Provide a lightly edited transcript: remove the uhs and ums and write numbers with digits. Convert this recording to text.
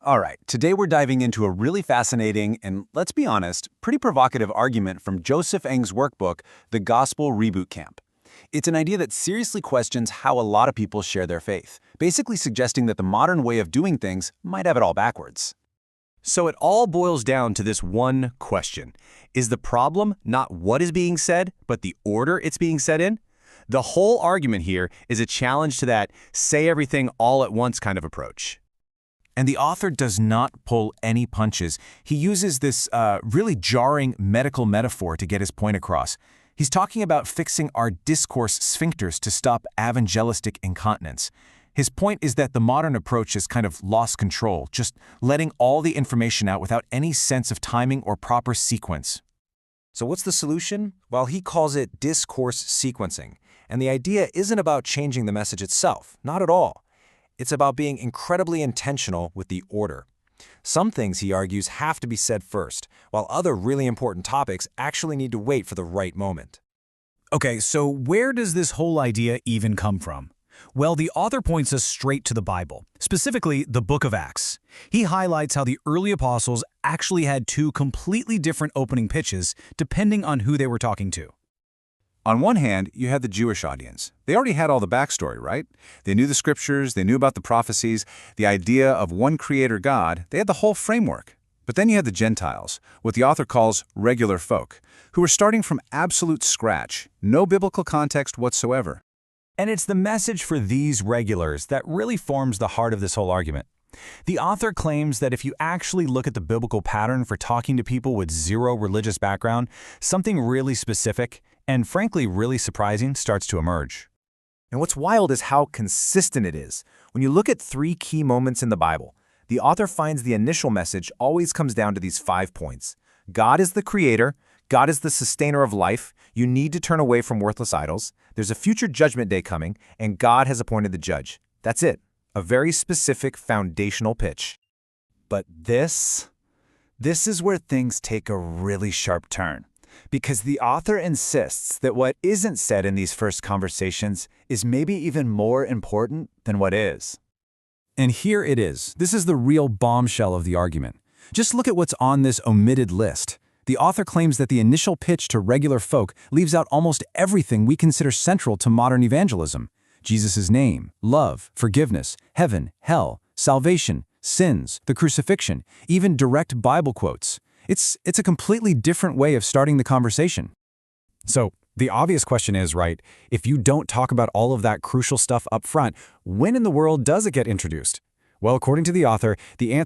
All right, today we're diving into a really fascinating and, let's be honest, pretty provocative argument from Joseph Ng's workbook, The Gospel Reboot Camp. It's an idea that seriously questions how a lot of people share their faith, basically suggesting that the modern way of doing things might have it all backwards. So it all boils down to this one question. Is the problem not what is being said, but the order it's being said in? The whole argument here is a challenge to that say everything all at once kind of approach. And the author does not pull any punches. He uses this really jarring medical metaphor to get his point across. He's talking about fixing our discourse sphincters to stop evangelistic incontinence. His point is that the modern approach has kind of lost control, just letting all the information out without any sense of timing or proper sequence. So what's the solution? Well, he calls it discourse sequencing. And the idea isn't about changing the message itself, not at all. It's about being incredibly intentional with the order. Some things, he argues, have to be said first, while other really important topics actually need to wait for the right moment. Okay, so where does this whole idea even come from? Well, the author points us straight to the Bible, specifically the Book of Acts. He highlights how the early apostles actually had two completely different opening pitches depending on who they were talking to. On one hand, you had the Jewish audience. They already had all the backstory, right? They knew the scriptures, they knew about the prophecies, the idea of one creator God. They had the whole framework. But then you had the Gentiles, what the author calls regular folk, who were starting from absolute scratch, no biblical context whatsoever. And it's the message for these regulars that really forms the heart of this whole argument. The author claims that if you actually look at the biblical pattern for talking to people with zero religious background, something really specific and frankly really surprising starts to emerge. And what's wild is how consistent it is. When you look at three key moments in the Bible, the author finds the initial message always comes down to these 5 points. God is the creator. God is the sustainer of life. You need to turn away from worthless idols. There's a future judgment day coming, and God has appointed the judge. That's it. A very specific foundational pitch. But this is where things take a really sharp turn. Because the author insists that what isn't said in these first conversations is maybe even more important than what is. And here it is. This is the real bombshell of the argument. Just look at what's on this omitted list. The author claims that the initial pitch to regular folk leaves out almost everything we consider central to modern evangelism. Jesus' name, love, forgiveness, heaven, hell, salvation, sins, the crucifixion, even direct Bible quotes. It's a completely different way of starting the conversation. So, the obvious question is, right, if you don't talk about all of that crucial stuff up front, when in the world does it get introduced? Well, according to the author, the answer